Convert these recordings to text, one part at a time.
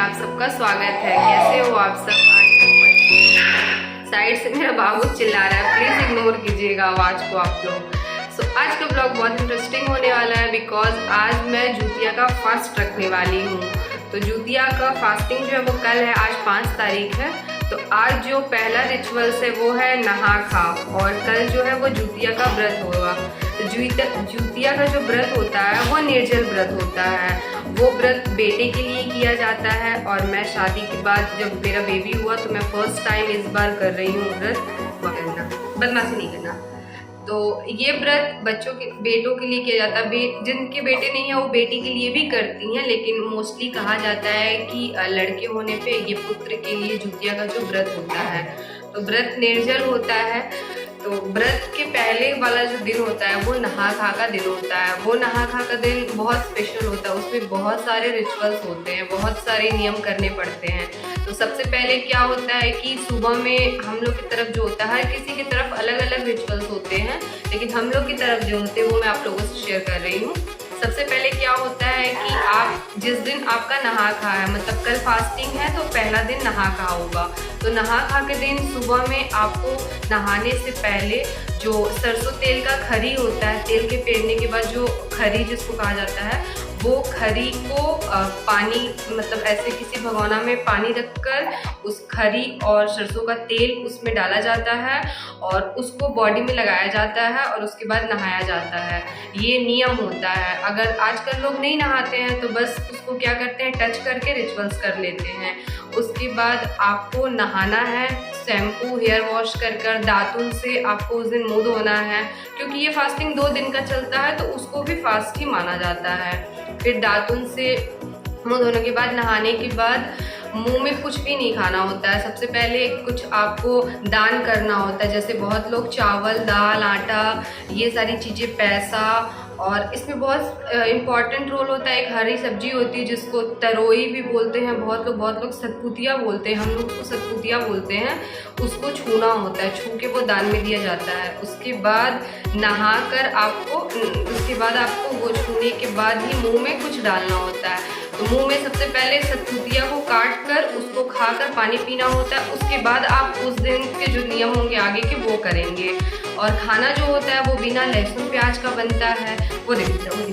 आप सबका स्वागत है। कैसे हो आप सब? साइड से मेरा बाबू चिल्ला रहा है, प्लीज इग्नोर कीजिएगा आवाज को आप लोग। आज का ब्लॉग बहुत इंटरेस्टिंग होने वाला है बिकॉज आज मैं जूतिया का फास्ट रखने वाली हूँ। तो जूतिया का फास्टिंग जो है वो कल है, आज 5 तारीख है। तो आज जो पहला रिचुअल्स है वो है नहा खा, और कल जो है वो जूतिया का व्रत होगा। तो जूतिया का जो व्रत होता है वो निर्जल व्रत होता है। वो व्रत बेटे के लिए किया जाता है, और मैं शादी के बाद जब मेरा बेबी हुआ तो मैं फर्स्ट टाइम इस बार कर रही हूँ व्रत। करना बदमाशी नहीं करना। तो ये व्रत बच्चों के बेटों के लिए किया जाता है। जिनके बेटे नहीं है वो बेटी के लिए भी करती हैं, लेकिन मोस्टली कहा जाता है कि लड़के होने पे ये पुत्र के लिए जूतिया का जो व्रत होता है। तो व्रत निर्जल होता है। तो व्रत के पहले वाला जो दिन होता है वो नहा खा का दिन होता है। वो नहा खा का दिन बहुत स्पेशल होता है। उसमें बहुत सारे रिचुअल्स होते हैं, बहुत सारे नियम करने पड़ते हैं। तो सबसे पहले क्या होता है कि सुबह में हम लोग की तरफ जो होता है, हर किसी की तरफ अलग अलग रिचुअल्स होते हैं, लेकिन हम लोग की तरफ जो होते हैं वो मैं आप लोगों से शेयर कर रही हूँ। सबसे पहले क्या होता है कि आप जिस दिन आपका नहा खा है, मतलब कल फास्टिंग है तो पहला दिन नहा खा होगा। तो नहा खा के दिन सुबह में आपको नहाने से पहले जो सरसों तेल का खरी होता है, तेल के पेरने के बाद जो खरी जिसको कहा जाता है, वो खरी को पानी, मतलब ऐसे किसी भगोना में पानी रखकर उस खरी और सरसों का तेल उसमें डाला जाता है और उसको बॉडी में लगाया जाता है और उसके बाद नहाया जाता है। ये नियम होता है। अगर आजकल लोग नहीं नहाते हैं तो बस उसको क्या करते हैं, टच करके रिचुअल्स कर लेते हैं। उसके बाद आपको नहाना है, शैम्पू हेयर वॉश कर दातुन से आपको उस दिन मुंह धोना है, क्योंकि ये फास्टिंग 2 दिन का चलता है तो उसको भी फास्ट ही माना जाता है। फिर दातुन से मुंह धोने के बाद, नहाने के बाद मुंह में कुछ भी नहीं खाना होता है। सबसे पहले कुछ आपको दान करना होता है, जैसे बहुत लोग चावल, दाल, आटा, ये सारी चीज़ें, पैसा, और इसमें बहुत इम्पॉर्टेंट रोल होता है। एक हरी सब्जी होती है जिसको तरोई भी बोलते हैं बहुत लोग सतपुतिया बोलते हैं, हम लोग उसको सतपुतिया बोलते हैं। उसको छूना होता है, छू के वो दान में दिया जाता है। उसके बाद नहाकर आपको, उसके बाद आपको वो छूने के बाद ही मुंह में कुछ डालना होता है। तो मुंह में सबसे पहले सतपुतिया को काट कर उसको खाकर पानी पीना होता है। उसके बाद आप उस दिन के जो नियम होंगे आगे के वो करेंगे। और खाना जो होता है वो बिना लहसुन प्याज का बनता है। वो देखो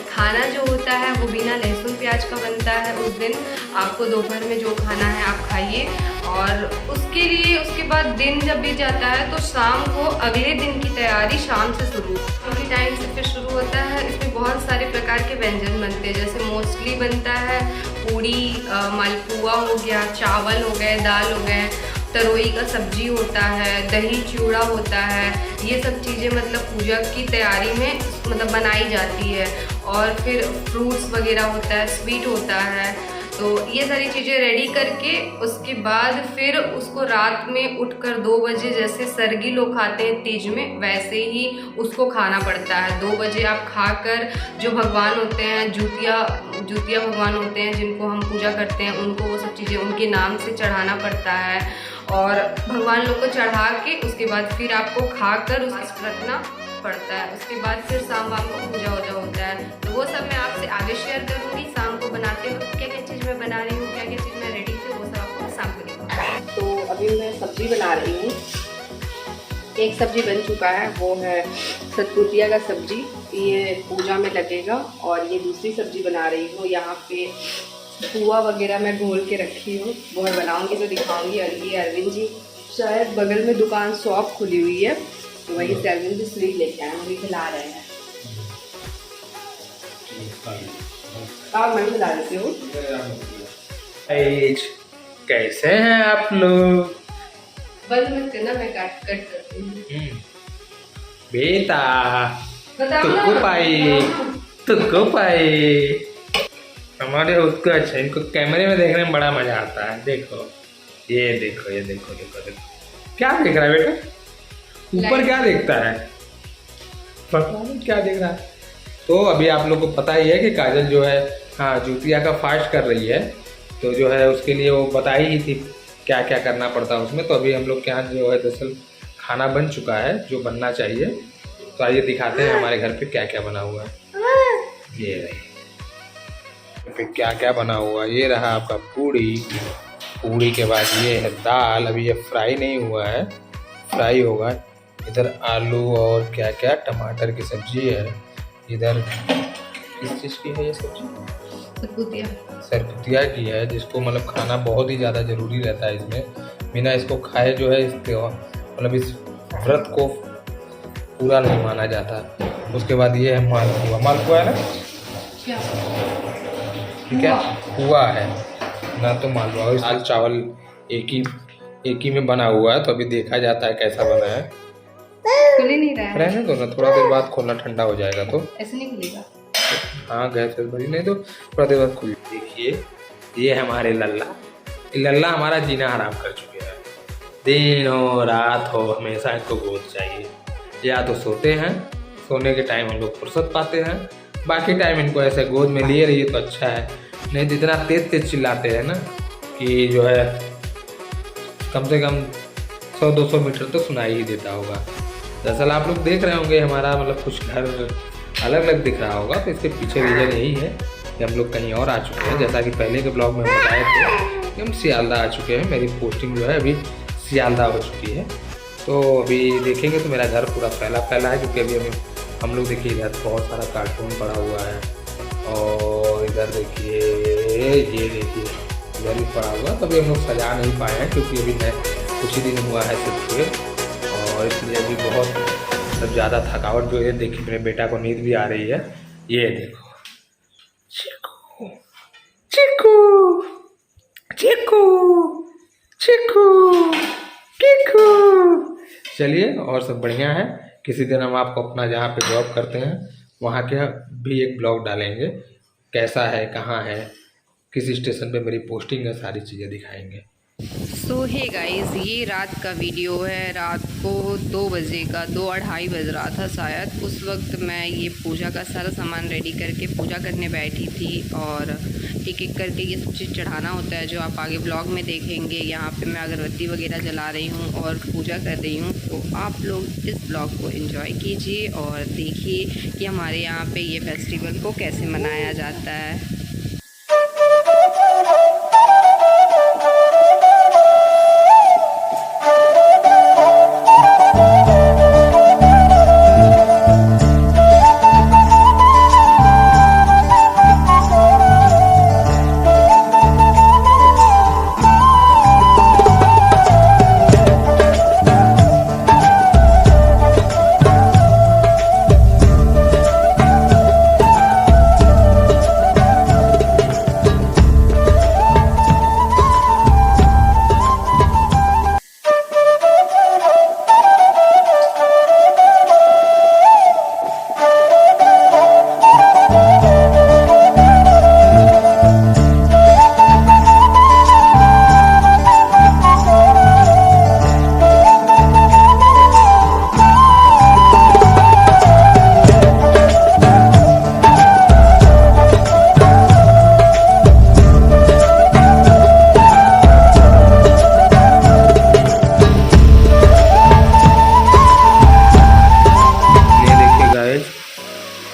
खाना जो होता है वो बिना लहसुन प्याज का बनता है। उस दिन आपको दोपहर में जो खाना है आप खाइए। और उसके लिए उसके बाद दिन जब बीत जाता है तो शाम को अगले दिन की तैयारी शाम से शुरू, उसी टाइम से फिर शुरू होता है। इसमें बहुत सारे प्रकार के व्यंजन बनते हैं, जैसे मोस्टली बनता है पूड़ी, मालपुआ हो गया, चावल हो गए, दाल हो गए, तरोई का सब्जी होता है, दही चूड़ा होता है। ये सब चीज़ें मतलब पूजा की तैयारी में मतलब बनाई जाती है। और फिर फ्रूट्स वगैरह होता है, स्वीट होता है। तो ये सारी चीज़ें रेडी करके उसके बाद फिर उसको रात में उठकर 2 बजे, जैसे सरगी लोग खाते हैं तीज में, वैसे ही उसको खाना पड़ता है। 2 बजे आप खाकर जो भगवान होते हैं, जूतिया भगवान होते हैं जिनको हम पूजा करते हैं, उनको वो सब चीज़ें उनके नाम से चढ़ाना पड़ता है। और भगवान लोग को चढ़ा के उसके बाद फिर आपको खाकर उसको रखना पड़ता है। उसके बाद फिर शाम वाम को पूजा वूजा होता है। तो वो सब मैं आपसे आगे शेयर करूँगी। शाम को बनाते वक्त क्या क्या चीज़ मैं बना रही हूँ, क्या क्या चीज़ मैं रेडी थी, वो सब आपको शाम को दिखाऊंगी। तो अभी मैं सब्जी बना रही हूँ। एक सब्जी बन चुका है, वो है सतपुतिया का सब्जी, ये पूजा में लगेगा। और ये दूसरी सब्जी बना रही हूँ, यहाँ पे पुआ वगैरह मैं घोल के रखी हूँ, वो मैं बनाऊँगी तो दिखाऊँगी। और ये अरविंद जी शायद बगल में दुकान शॉप खुली हुई है, तो वही से अरविंद जी स्वीट लेके आए, मुझे खिला रहे हैं। आप मैं खिला देती हूँ। कैसे हैं आप लोग? बंद मत करना, मैं कट करती हूँ। बेटा तुक्को पाई हमारे उसको अच्छा, इनको कैमरे में देखने में बड़ा मजा आता है। देखो ये देखो क्या देख रहा है बेटा? ऊपर क्या देखता है, पता नहीं क्या देख रहा है। तो अभी आप लोग को पता ही है कि काजल जो है, हाँ, जूतिया का फास्ट कर रही है। तो जो है उसके लिए वो बताई ही थी क्या क्या करना पड़ता है उसमें। तो अभी हम लोग के यहाँ जो है दरअसल खाना बन चुका है जो बनना चाहिए। तो आइए दिखाते हैं हमारे घर पे क्या क्या बना हुआ है। ये फिर क्या क्या बना हुआ, ये रहा आपका पूड़ी, पूड़ी के बाद ये है दाल, अभी ये फ्राई नहीं हुआ है, फ्राई होगा। इधर आलू और क्या क्या टमाटर की सब्जी है। इधर किस चीज़ की है ये सब्जी? सरकुतिया की है, जिसको मतलब खाना बहुत ही ज़्यादा ज़रूरी रहता है इसमें। बिना इसको खाए जो है इस मतलब इस व्रत को पूरा नहीं माना जाता। उसके बाद ये है मालपुआ, मालपुआ है ना क्या? ठीक है, पुआ है ना, तो मालपुआ। दाल चावल एक ही में बना हुआ है, तो अभी देखा जाता है कैसा बना है। खुल ही नहीं रहा है। रहने दो ना, थोड़ा देर बाद खोलना, ठंडा हो जाएगा तो। ऐसे नहीं खुलेगा। हाँ गैस भरी नहीं तो थोड़ा देर बाद खुल। देखिए ये हमारे लल्ला, लल्ला हमारा जीना हराम कर चुके हैं। दिन हो रात हो हमेशा इनको गोद चाहिए। या तो सोते हैं, सोने के टाइम हम लोग फुर्सत पाते हैं, बाकी टाइम इनको ऐसे गोद में लिए रहिए तो अच्छा है। नहीं तो इतना तेज तेज चिल्लाते हैं ना कि जो है कम से कम 100-200 मीटर तो सुनाई ही देता होगा। दरअसल आप लोग देख रहे होंगे हमारा मतलब कुछ घर अलग अलग दिख रहा होगा, तो इसके पीछे रीज़न यही है कि हम लोग कहीं और आ चुके हैं। जैसा कि पहले के ब्लॉग में हम बताए थे कि हम सियालदा आ चुके हैं। मेरी पोस्टिंग जो है अभी सियालदा हो चुकी है, तो अभी देखेंगे तो मेरा घर पूरा फैला है, क्योंकि अभी हम लोग देखिए इधर बहुत सारा कार्टून पड़ा हुआ है, और इधर देखिए ये देखिए इधर भी पड़ा हुआ। तभी हम लोग सजा नहीं पाए हैं, क्योंकि अभी कुछ ही दिन हुआ है सिर्फ हुए, और इसलिए अभी बहुत मतलब ज़्यादा थकावट जो है। देखिए मेरे बेटा को नींद भी आ रही है। ये देखो चिकू चिकू चिकू चिकू चिकू। चलिए और सब बढ़िया है। किसी दिन हम आपको अपना जहाँ पे जॉब करते हैं वहाँ के भी एक ब्लॉग डालेंगे, कैसा है, कहाँ है, किस स्टेशन पे मेरी पोस्टिंग है, सारी चीज़ें दिखाएंगे। सो हे गाइस, ये रात का वीडियो है। रात को 2 बजे का 2-2:30 बज रहा था शायद। उस वक्त मैं ये पूजा का सारा सामान रेडी करके पूजा करने बैठी थी, और एक एक करके ये सब चीज़ चढ़ाना होता है जो आप आगे ब्लॉग में देखेंगे। यहाँ पे मैं अगरबत्ती वगैरह जला रही हूँ और पूजा कर रही हूँ। तो आप लोग इस ब्लॉग को एंजॉय कीजिए और देखिए कि हमारे यहाँ पे ये फेस्टिवल को कैसे मनाया जाता है।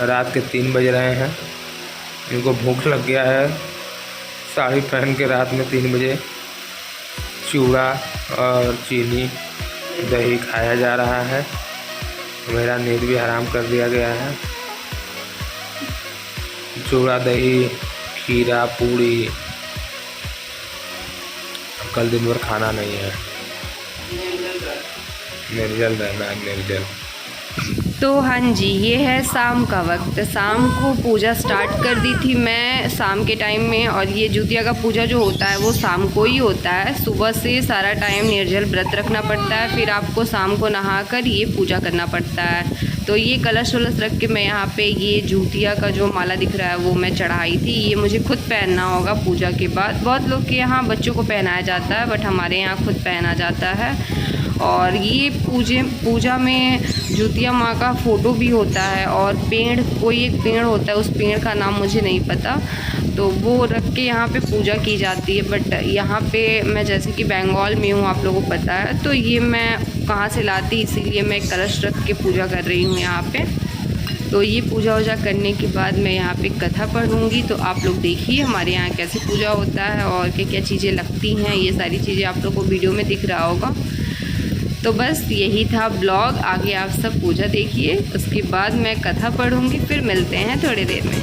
रात के 3 बज रहे हैं, इनको भूख लग गया है। साड़ी पहन के रात में 3 बजे चूड़ा और चीनी दही खाया जा रहा है। मेरा नींद भी हराम कर दिया गया है। चूड़ा दही खीरा पूड़ी, कल दिन भर खाना नहीं है, निर्जल रहना है, निर्जल। तो हाँ जी, ये है शाम का वक्त। शाम को पूजा स्टार्ट कर दी थी मैं शाम के टाइम में, और ये जुतिया का पूजा जो होता है वो शाम को ही होता है। सुबह से सारा टाइम निर्जल व्रत रखना पड़ता है, फिर आपको शाम को नहाकर ये पूजा करना पड़ता है। तो ये कलश वलश रख के मैं यहाँ पे ये जुतिया का जो माला दिख रहा है वो मैं चढ़ाई थी। ये मुझे खुद पहनना होगा पूजा के बाद। बहुत लोग के यहाँ बच्चों को पहनाया जाता है, बट हमारे यहाँ खुद पहना जाता है। और ये पूजा में जुतिया माँ का फ़ोटो भी होता है, और पेड़, कोई एक पेड़ होता है, उस पेड़ का नाम मुझे नहीं पता, तो वो रख के यहाँ पे पूजा की जाती है। बट यहाँ पे मैं जैसे कि बंगाल में हूँ, आप लोगों को पता है, तो ये मैं कहाँ से लाती, इसीलिए मैं कलश रख के पूजा कर रही हूँ यहाँ पे। तो ये पूजा वूजा करने के बाद मैं यहाँ पे कथा पढ़ूँगी। तो आप लोग देखिए हमारे यहाँ कैसे पूजा होता है और क्या क्या चीज़ें लगती हैं, ये सारी चीज़ें आप लोग को वीडियो में दिख रहा होगा। तो बस यही था ब्लॉग, आगे आप सब पूजा देखिए, उसके बाद मैं कथा पढ़ूँगी, फिर मिलते हैं थोड़ी देर में।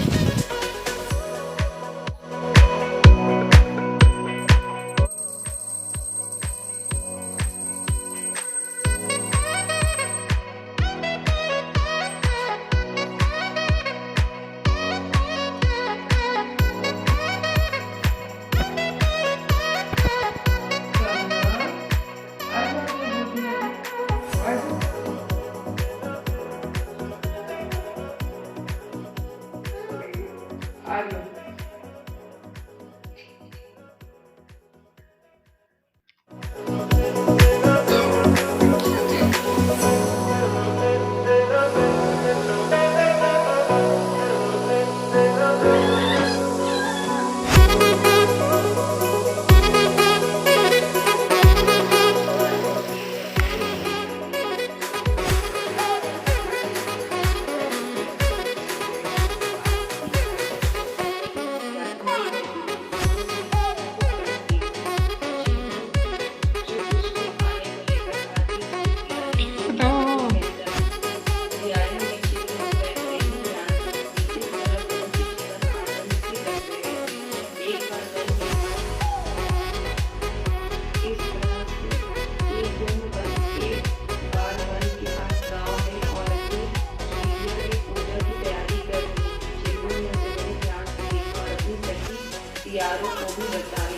सियारों को भी बचाए।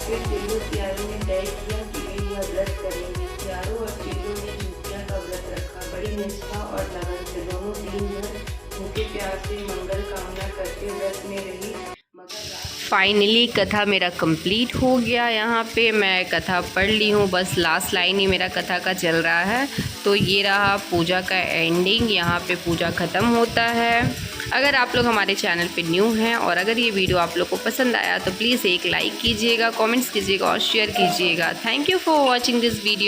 फिर चिल्लू सियारों ने तय किया कि वे यह व्रत करेंगे। सियारों और चिल्लू ने जूतिया का व्रत रखा। बड़ी निष्ठा और लगन से दोनों दिन भर भूखे प्यासे मंगल कामना करते व्रत में रही। फाइनली कथा मेरा कंप्लीट हो गया। यहाँ पे मैं कथा पढ़ ली हूँ, बस लास्ट लाइन ही मेरा कथा का चल रहा है। तो ये रहा पूजा का एंडिंग, यहाँ पे पूजा ख़त्म होता है। अगर आप लोग हमारे चैनल पे न्यू हैं और अगर ये वीडियो आप लोग को पसंद आया तो प्लीज़ एक लाइक कीजिएगा, कमेंट्स कीजिएगा और शेयर कीजिएगा। Thank you for watching this video.